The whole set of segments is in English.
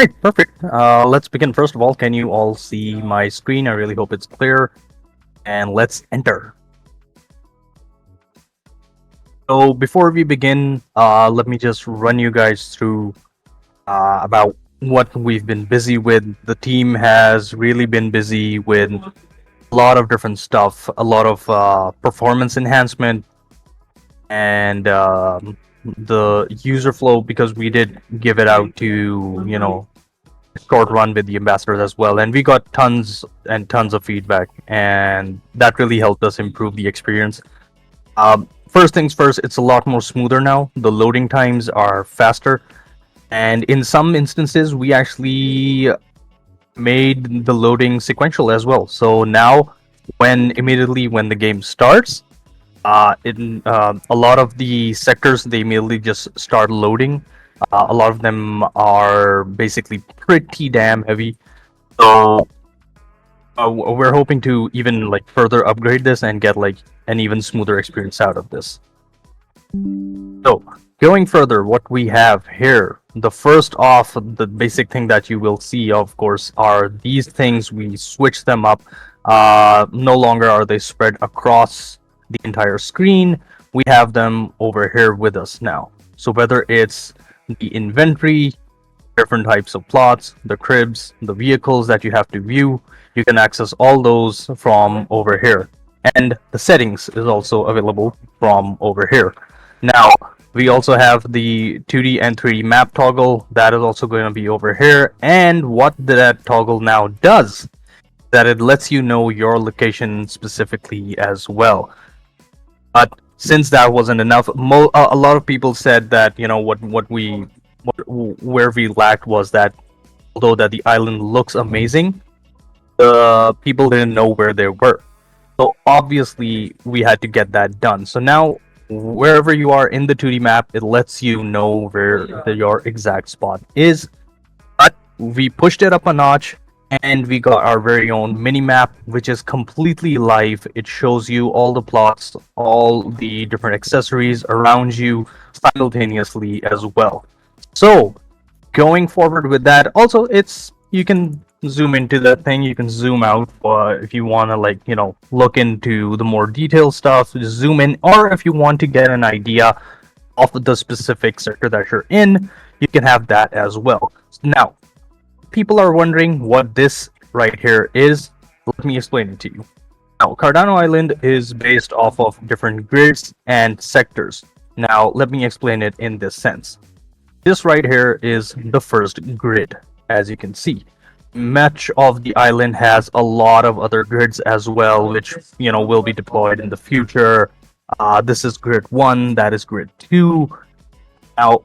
right, perfect. Let's begin. First of all, can you all see my screen? I really hope it's clear. And let's enter. So before we begin, let me just run you guys through about what we've been busy with. The team has really been busy with a lot of different stuff, a lot of performance enhancement, and the user flow, because we did give it out to short run with the ambassadors as well, and we got tons and tons of feedback, and that really helped us improve the experience. First things first, it's a lot more smoother now. The loading times are faster, and in some instances we actually made the loading sequential as well. So now immediately when the game starts, in a lot of the sectors, they immediately just start loading. A lot of them are basically pretty damn heavy. So we're hoping to even like further upgrade this and get like an even smoother experience out of this. So going further, what we have here, the first off, the basic thing that you will see, of course, are these things. We switch them up. No longer are they spread across the entire screen. We have them over here with us now. So whether it's the inventory, different types of plots, the cribs, the vehicles that you have to view, you can access all those from over here. And the settings is also available from over here. Now, we also have the 2D and 3D map toggle. That is also going to be over here. And what that toggle now does, that it lets you know your location specifically as well. But since that wasn't enough, a lot of people said that where we lacked was that although that the island looks amazing, the people didn't know where they were. So obviously we had to get that done. So now wherever you are in the 2D map, it lets you know where your exact spot is. But we pushed it up a notch, and we got our very own mini map, which is completely live. It shows you all the plots, all the different accessories around you simultaneously as well. So going forward with that, also you can zoom into that thing, you can zoom out if you want to look into the more detailed stuff, just zoom in, or if you want to get an idea of the specific sector that you're in, you can have that as well. Now, people are wondering what this right here is. Let me explain it to you. Now, Cardano Island is based off of different grids and sectors. Now, let me explain it in this sense. This right here is the first grid, as you can see. Much of the island has a lot of other grids as well, which will be deployed in the future. This is grid 1, that is grid 2. Now,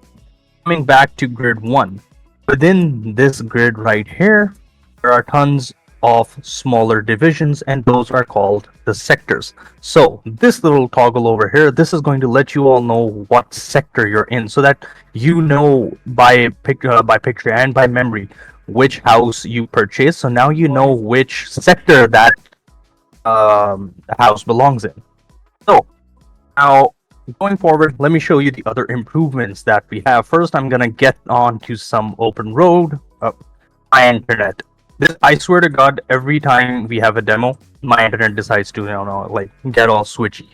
coming back to grid 1, within this grid right here, there are tons of smaller divisions, and those are called the sectors. So this little toggle over here, this is going to let you all know what sector you're in, so that you know by picture and by memory which house you purchase. So now you know which sector that house belongs in. So now going forward, let me show you the other improvements that we have. First, I'm gonna get on to some open road. My internet. I swear to God, every time we have a demo, my internet decides to get all switchy.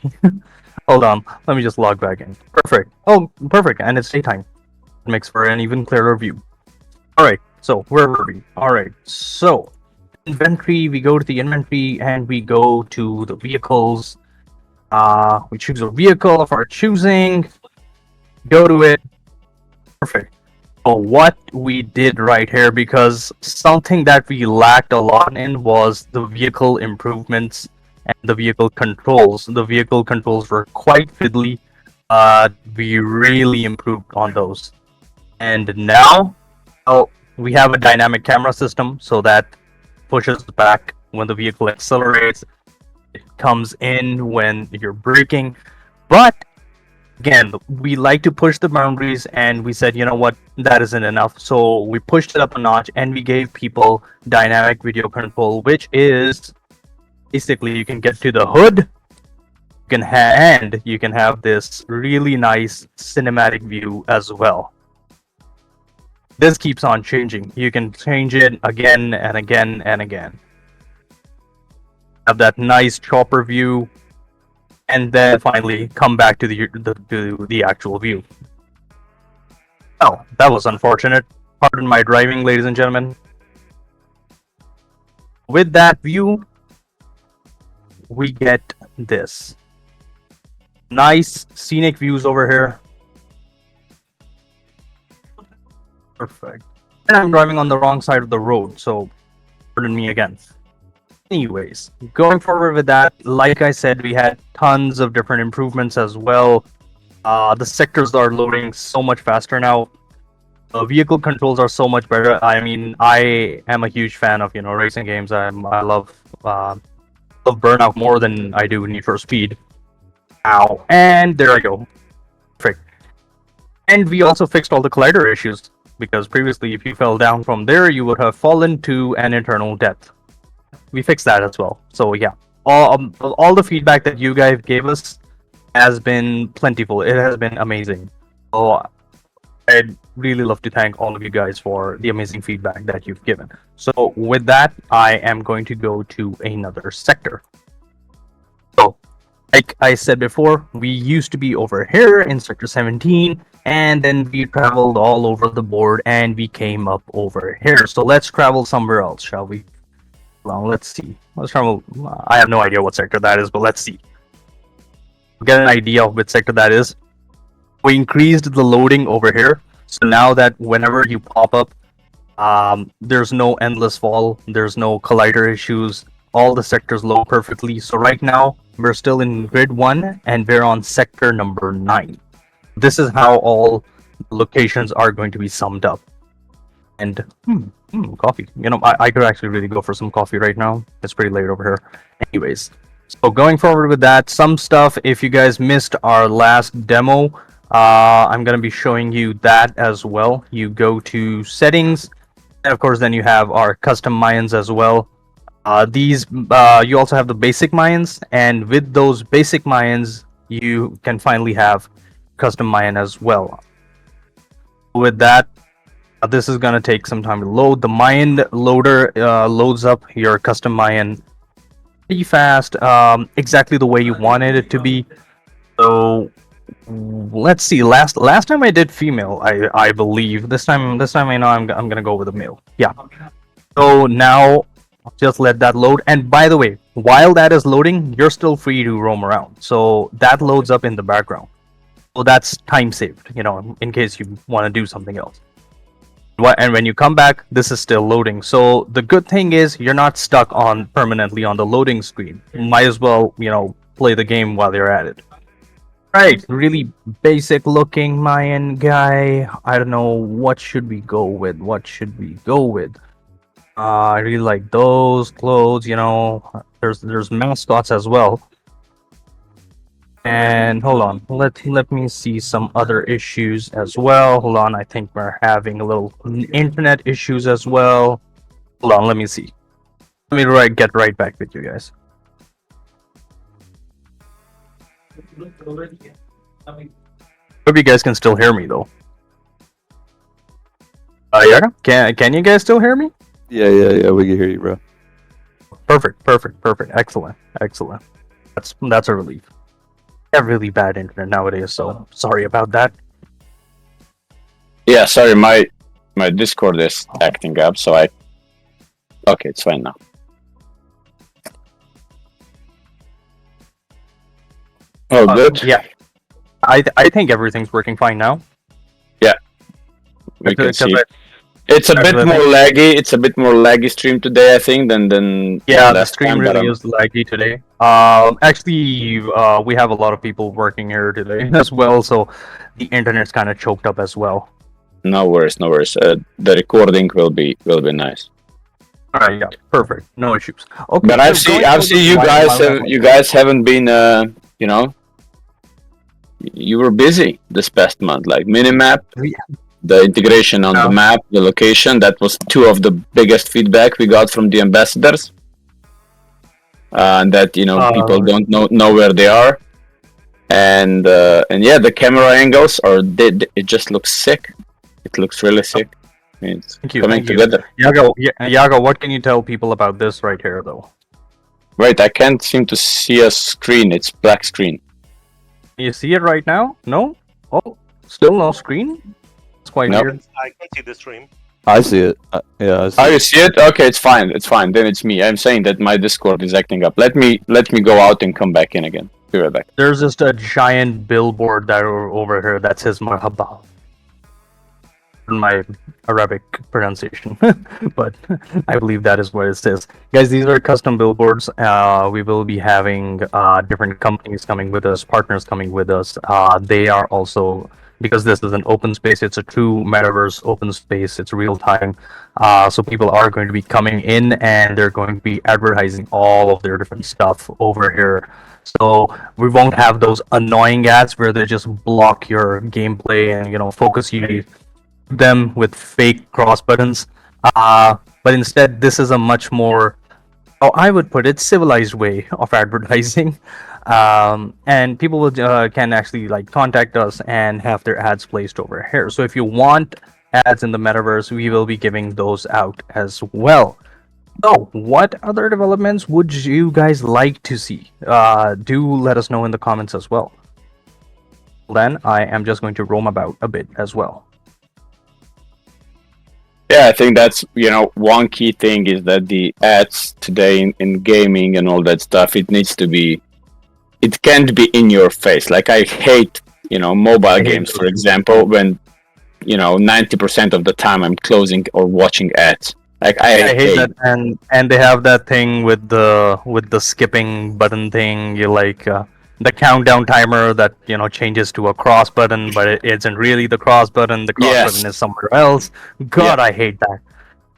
Hold on, let me just log back in. Perfect. Oh, perfect, and it's daytime. It makes for an even clearer view. Alright, so where were we? Alright, so inventory, we go to the inventory and we go to the vehicles. We choose a vehicle of our choosing, go to it. Perfect. So what we did right here, because something that we lacked a lot in was the vehicle improvements and the vehicle controls. The vehicle controls were quite fiddly. We really improved on those. And now, we have a dynamic camera system, so that pushes back when the vehicle accelerates. It comes in when you're braking. But again, we like to push the boundaries, and we said, you know what, that isn't enough. So we pushed it up a notch, and we gave people dynamic video control, which is basically you can get to the hood, you can have this really nice cinematic view as well. this keeps on changing. You can change it again and again and again. Have that nice chopper view, and then finally come back to the actual view. Oh, that was unfortunate. Pardon my driving, ladies and gentlemen. With that view, we get this. Nice scenic views over here. Perfect. And I'm driving on the wrong side of the road, so pardon me again. Anyways, going forward with that, like I said, we had tons of different improvements as well. The sectors are loading so much faster now. The vehicle controls are so much better. I mean, I am a huge fan of racing games. I love Burnout more than I do Need for Speed. Ow, and there I go. Perfect. And we also fixed all the collider issues, because previously if you fell down from there, you would have fallen to an eternal death. We fixed that as well. So yeah, all the feedback that you guys gave us has been plentiful. It has been amazing. So I'd really love to thank all of you guys for the amazing feedback that you've given. So with that, I am going to go to another sector. So, like I said before, we used to be over here in Sector 17, and then we traveled all over the board, and we came up over here. So let's travel somewhere else, shall we? Well, let's see. Let's travel. I have no idea what sector that is, but let's see. Get an idea of which sector that is. We increased the loading over here, so now that whenever you pop up, there's no endless fall, there's no collider issues, all the sectors load perfectly. So right now we're still in grid 1 and we're on sector number 9. This is how all locations are going to be summed up. And coffee. I could actually really go for some coffee right now. It's pretty late over here. Anyways, so going forward with that, some stuff, if you guys missed our last demo, I'm going to be showing you that as well. You go to settings, and of course then you have our custom mines as well. These you also have the basic mines, and with those basic mines you can finally have custom mine as well. With that, this is going to take some time to load. The mine loader loads up your custom mine pretty fast, exactly the way you wanted it to be. So let's see. Last time I did female, I believe. This time I know I'm gonna go with a male. Yeah. So now just let that load. And by the way, while that is loading, you're still free to roam around. So that loads up in the background. So that's time saved, in case you want to do something else. And when you come back, this is still loading. So the good thing is you're not stuck on permanently on the loading screen. You might as well, play the game while you're at it. Right, really basic looking Mayan guy. I don't know, what should we go with? I really like those clothes, there's mascots as well. And hold on, let me see some other issues as well. Hold on, I think we're having a little internet issues as well. Hold on, let me see. Let me get right back with you guys. Hope you guys can still hear me though. Yeah, can you guys still hear me? Yeah, we can hear you, bro. Perfect. Excellent. That's a relief. I have really bad internet nowadays, so sorry about that. Yeah, sorry, my Discord is acting up, so okay, it's fine now. Oh, good. Yeah, I think everything's working fine now. Yeah, we can see. It's a bit more laggy. It's a bit more laggy stream today, I think, than yeah. The stream really is laggy today. Actually, we have a lot of people working here today as well, so the internet's kind of choked up as well. No worries. The recording will be nice. All right, yeah, perfect. No issues. Okay, but I've seen you guys haven't been, you were busy this past month, like minimap. Yeah. The integration on the map, the location, that was 2 of the biggest feedback we got from the ambassadors. And that, people don't know where they are. And yeah, the camera angles it just looks sick. It looks really sick. It's Thank you. coming Thank you. together. Yago, what can you tell people about this right here, though? Wait, I can't seem to see a screen. It's black screen. You see it right now? No? Oh, still no screen? It's quite Nope. weird. I can see the stream. I see it. Yeah, I see Oh, you it. see it? Okay, it's fine. It's fine. Then it's me. I'm saying that my Discord is acting up. Let me go out and come back in again. Be right back. There's just a giant billboard that over here that says marhaba. My Arabic pronunciation, but I believe that is what it says. Guys, these are custom billboards. We will be having different companies coming with us, partners coming with us. They are also, because this is an open space, it's a true metaverse open space, it's real time. So people are going to be coming in and they're going to be advertising all of their different stuff over here. So we won't have those annoying ads where they just block your gameplay and focus you them with fake cross buttons. But instead, this is a much more, I would put it, civilized way of advertising. And people will, can actually contact us and have their ads placed over here. So if you want ads in the metaverse, we will be giving those out as well. So, what other developments would you guys like to see? Do let us know in the comments as well. Then I am just going to roam about a bit as well. Yeah, I think that's one key thing is that the ads today in gaming and all that stuff, it can't be in your face. Like I hate mobile games, for example, when 90% of the time I'm closing or watching ads. Like I hate that, and they have that thing with the skipping button thing. You the countdown timer that changes to a cross button, but it isn't really the cross button. The cross button is somewhere else. God, I hate that.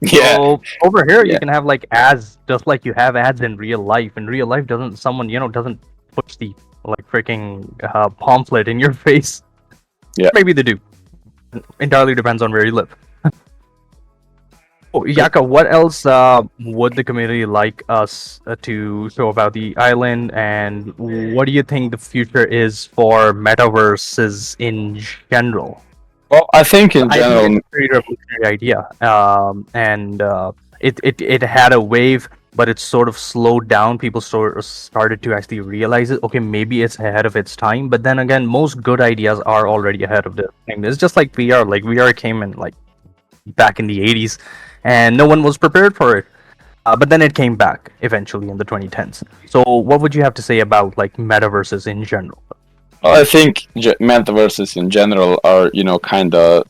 Yeah. So over here you can have ads, just like you have ads in real life. In real life, someone doesn't push the freaking pamphlet in your face. Yeah. Maybe they do. Entirely depends on where you live. Oh, Yaka, what else would the community like us to show about the island, and what do you think the future is for metaverses in general? Well, I think in I general, think it's a pretty revolutionary idea, and it had a wave, but it sort of slowed down. People started to actually realize it. Okay, maybe it's ahead of its time, but then again, most good ideas are already ahead of their time. It's just like VR. Like VR came in back in the 80s. And no one was prepared for it. But then it came back eventually in the 2010s. So what would you have to say about metaverses in general? I think metaverses in general are, kind of...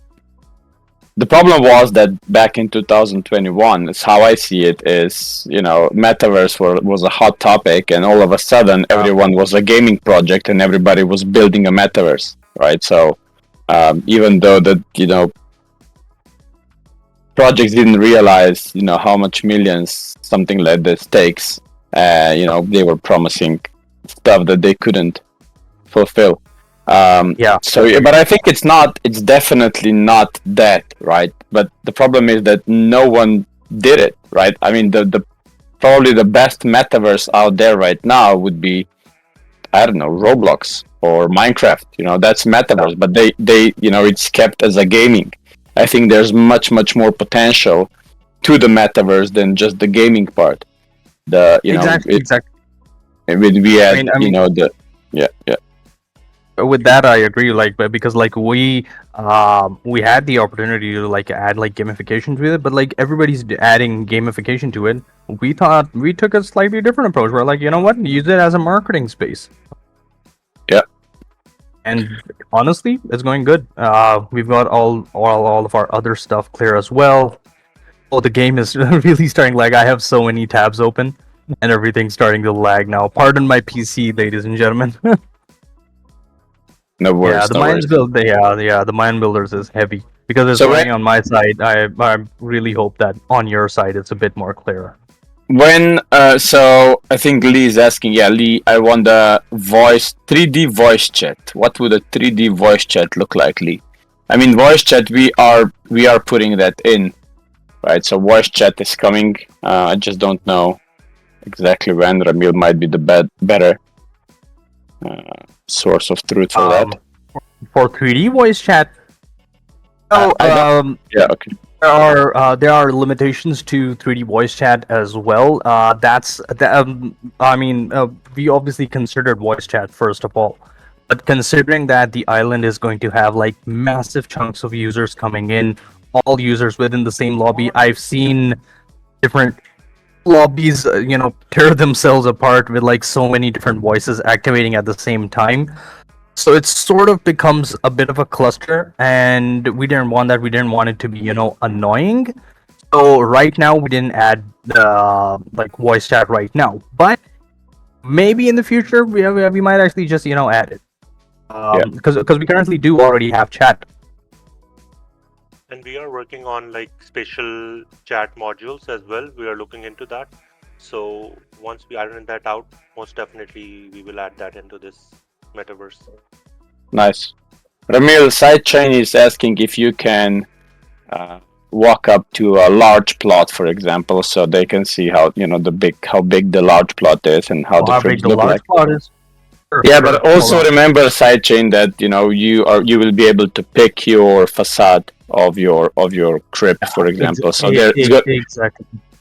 The problem was that back in 2021, it's how I see it is, metaverse was a hot topic, and all of a sudden everyone was a gaming project and everybody was building a metaverse, right? So even though that, projects didn't realize, how much millions something like this takes. They were promising stuff that they couldn't fulfill. So, but I think it's definitely not that, right? But the problem is that no one did it, right? I mean, the probably the best metaverse out there right now would be, I don't know, Roblox or Minecraft. That's metaverse, but they it's kept as a gaming. I think there's much more potential to the metaverse than just the gaming part. Exactly. We had, With that, I agree. Because we had the opportunity to add gamification to it, but everybody's adding gamification to it. We thought we took a slightly different approach. We're like, you know what? Use it as a marketing space. Yeah. And honestly, it's going good. We've got all of our other stuff clear as well. Oh, the game is really starting. I have so many tabs open, and everything's starting to lag now. Pardon my PC, ladies and gentlemen. No worries. Yeah, the Mind build. The Mind Builders is heavy because it's running on my side. I really hope that on your side it's a bit more clearer. When so I think Lee is asking, Lee, I want the 3D voice chat. What would a 3D voice chat look like, Lee? I mean, voice chat, we are putting that in, right? So voice chat is coming. I just don't know exactly when. Ramil might be the better source of truth for that. For 3D voice chat. Yeah, okay. There are limitations to 3D voice chat as well. I mean, we obviously considered voice chat first of all, but considering that the island is going to have like massive chunks of users coming in, all users within the same lobby, I've seen different lobbies, tear themselves apart with like so many different voices activating at the same time. So it sort of becomes a bit of a cluster, and we didn't want that. We didn't want it to be, annoying. So right now we didn't add like voice chat right now, but maybe in the future we might actually just add it. Because we currently do already have chat. And we are working on like special chat modules as well. We are looking into that. So once we iron that out, most definitely we will add that into this metaverse. Nice. Ramil, sidechain is asking if you can walk up to a large plot, for example, so they can see how how big the large plot is and how the How big cribs the look large like. plot is. Sure, Yeah, sure. but also remember, sidechain, that you will be able to pick your facade of your crypt, for example. So Exactly.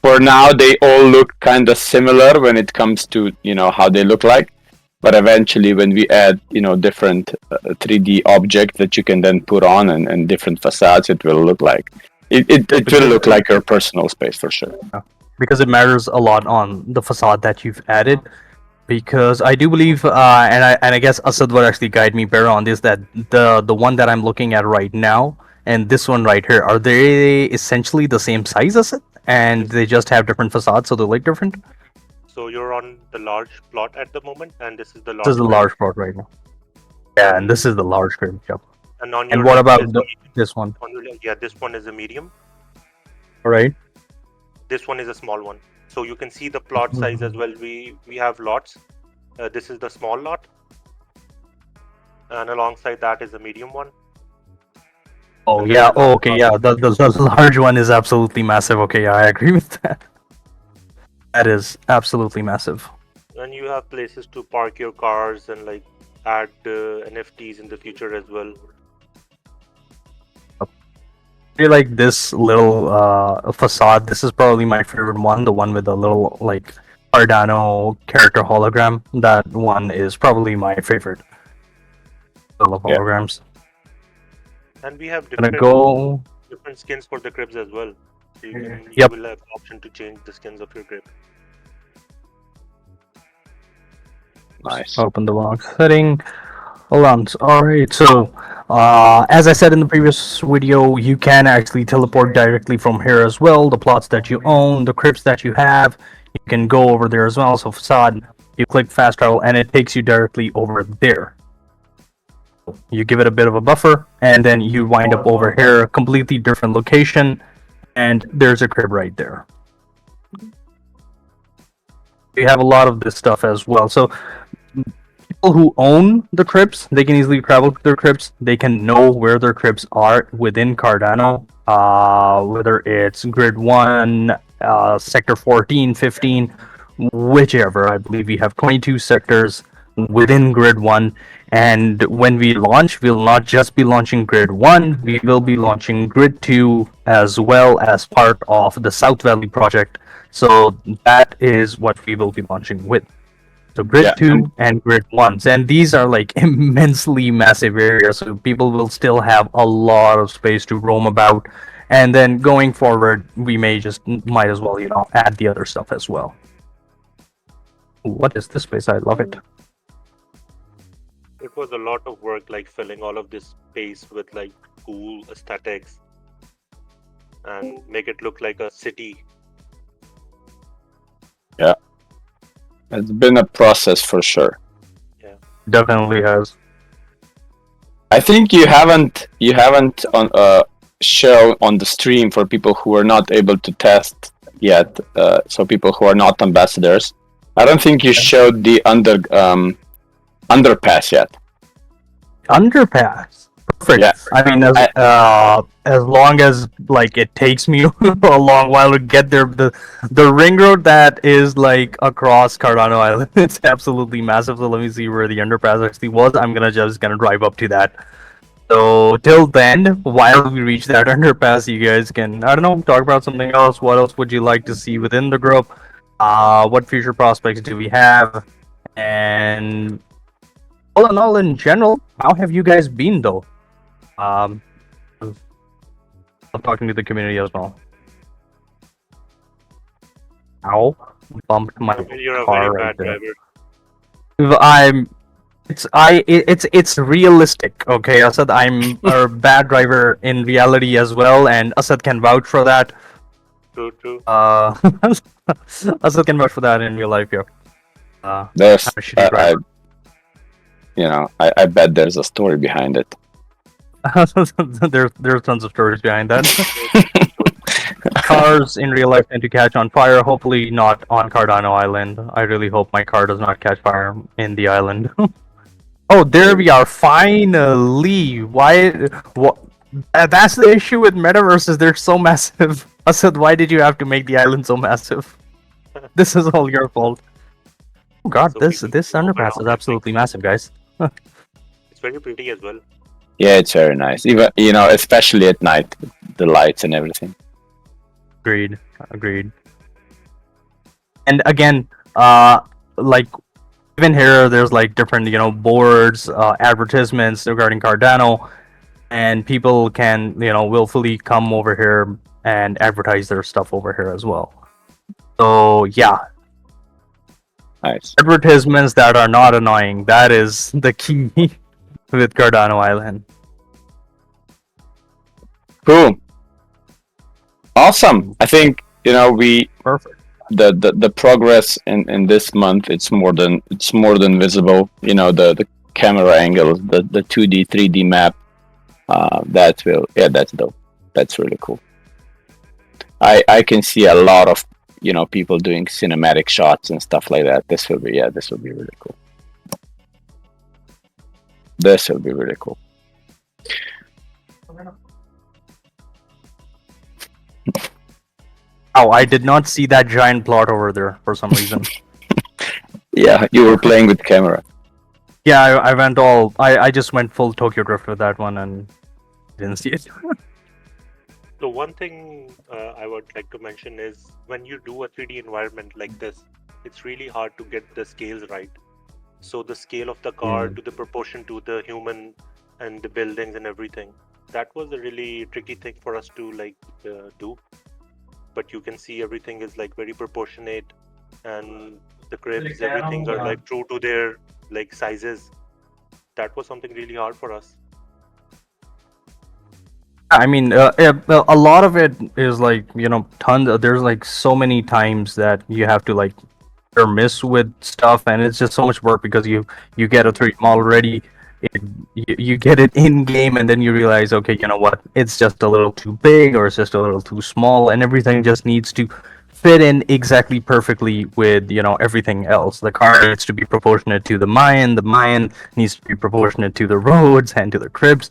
for now they all look kind of similar when it comes to how they look like, but eventually when we add different 3D objects that you can then put on and different facades, it will look like it will look like your personal space for sure. Because it matters a lot on the facade that you've added. Because I do believe, and I guess Asad would actually guide me better on this, that the one that I'm looking at right now and this one right here, are they essentially the same size as it, and they just have different facades, so they look different? So you're on the large plot at the moment, and this is the large. This is the large plot right now. Yeah, and this is the large grid. Yep. And on And your what left about is this one? on your left, yeah, this one is a medium. All right. This one is a small one. So you can see the plot size as well. We have lots. This is the small lot, and alongside that is a medium one. Oh And yeah. this is Oh, the okay. large Yeah. The large one is absolutely massive. Okay. Yeah, I agree with that. That is absolutely massive. And you have places to park your cars and like add NFTs in the future as well. I feel like this little facade. This is probably my favorite one. The one with the little like Cardano character hologram. That one is probably my favorite. I love Yeah. holograms. And we have Gonna different go. different skins for the cribs as well. So you Yep. will have the option to change the skins of your crib. Nice. Open the box setting. Hold on. All right. So, as I said in the previous video, you can actually teleport directly from here as well. The plots that you own, the crypts that you have, you can go over there as well. So facade, you click fast travel, and it takes you directly over there. You give it a bit of a buffer, and then you wind up over here, a completely different location, and there's a crib right there. You have a lot of this stuff as well. So people who own the crypts, they can easily travel to their crypts. They can know where their crypts are within Cardano, whether it's grid 1, sector 14, 15, whichever. I believe we have 22 sectors within grid 1. And when we launch, we'll not just be launching grid 1, we will be launching grid 2 as well as part of the South Valley project. So that is what we will be launching with. So grid 2 and grid 1s, and these are like immensely massive areas, so people will still have a lot of space to roam about. And then going forward, we might as well, add the other stuff as well. What is this space? I love it. It was a lot of work, like filling all of this space with like cool aesthetics and make it look like a city. Yeah. It's been a process for sure. Definitely has. I think you haven't on show on the stream for people who are not able to test yet. So people who are not ambassadors, I don't think you showed the underpass yet. Underpass. Perfect. Yeah. I mean, as long as like it takes me a long while to get there, the ring road that is like across Cardano Island, it's absolutely massive. So let me see where the underpass actually was. I'm just gonna drive up to that. So till then, while we reach that underpass, you guys can, I don't know, talk about something else. What else would you like to see within the group? What future prospects do we have? And all in all, in general, how have you guys been though? I'm talking to the community as well. Ow! Bumped my You're a car very right bad there. driver. It's realistic. Okay, Asad, I'm a bad driver in reality as well, and Asad can vouch for that. True. Asad can vouch for that in real life, yeah. There's, I'm a shitty driver. I bet there's a story behind it. There's tons of stories behind that. Cars in real life tend to catch on fire. Hopefully not on Cardano Island. I really hope my car does not catch fire in the island. Oh, there we are. Finally. Why? What? That's the issue with metaverses. They're so massive. Asad, why did you have to make the island so massive? This is all your fault. Oh God, So this we can move underpass around is it, absolutely massive, guys. It's very pretty as well. Yeah, it's very nice. Even especially at night, the lights and everything. Agreed. And again, like even here, there's like different, boards, advertisements regarding Cardano, and people can, willfully come over here and advertise their stuff over here as well. So yeah, Nice. advertisements that are not annoying. That is the key with Cardano Island. Cool. Awesome. I think we Perfect. the progress in this month it's more than visible. The camera angles, the 2D 3D map. That's dope. That's really cool. I can see a lot of people doing cinematic shots and stuff like that. This will be really cool. This will be really cool. Oh, I did not see that giant plot over there for some reason. Yeah, you were playing with camera. Yeah, I went all. I just went full Tokyo Drift with that one and didn't see it. So one thing I would like to mention is when you do a 3D environment like this, it's really hard to get the scales right. So the scale of the car to the proportion to the human and the buildings and everything. That was a really tricky thing for us to do. But you can see everything is like very proportionate, and the cribs, everything are like true to their like sizes. That was something really hard for us. I mean, a lot of it is like tons. There's like so many times that you have to like or miss with stuff, and it's just so much work because you get a 3D model ready. You get it in game, and then you realize, okay, you know what? It's just a little too big, or it's just a little too small, and everything just needs to fit in exactly perfectly with everything else. The car needs to be proportionate to the Mayan needs to be proportionate to the roads and to the cribs,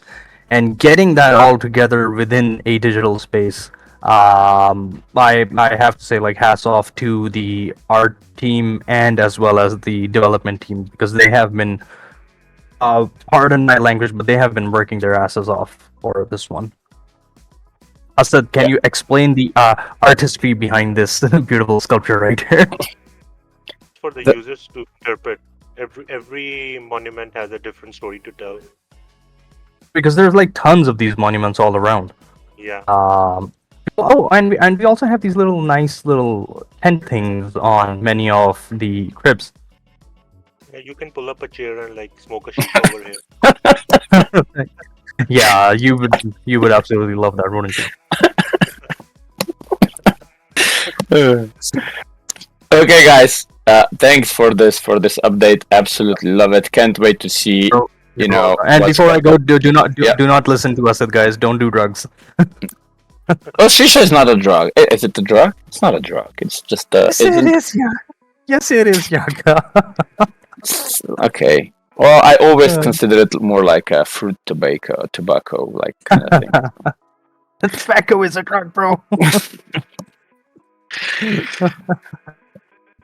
and getting that all together within a digital space. I have to say, like, hats off to the art team and as well as the development team, because they have been pardon my language, but they have been working their asses off for this one. Asad, can you explain the artistry behind this beautiful sculpture right here? For the users to interpret. Every monument has a different story to tell. Because there's like tons of these monuments all around. Yeah. And we also have these nice little tent things on many of the cribs. Yeah, you can pull up a chair and like smoke a sheet over here. Yeah, you would absolutely love that, wouldn't you? Okay, guys. Thanks for this update. Absolutely love it. Can't wait to see. And before I go, do not listen to Asad, guys. Don't do drugs. Oh, shisha is not a drug. Is it a drug? It's not a drug. It's just a. Yes, it is. Yeah. Yes, it is, Yaga. Okay. Well, I always consider it more like a fruit tobacco, like kind of thing. Tobacco is a drug, bro.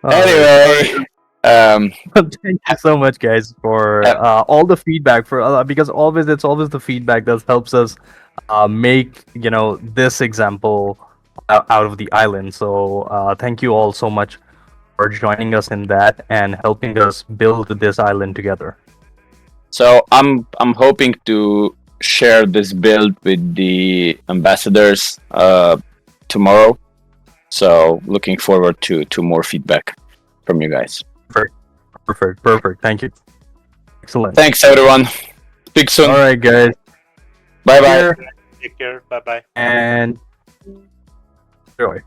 Anyway, Thank you so much, guys, for all the feedback. Because it's always the feedback that helps us make this example out of the island. So thank you all so much for joining us in that and helping us build this island together. So I'm hoping to share this build with the ambassadors tomorrow. So looking forward to more feedback from you guys. Perfect. Thank you. Excellent. Thanks everyone. Speak soon. All right, guys. Bye bye. Take care. Bye bye. And enjoy.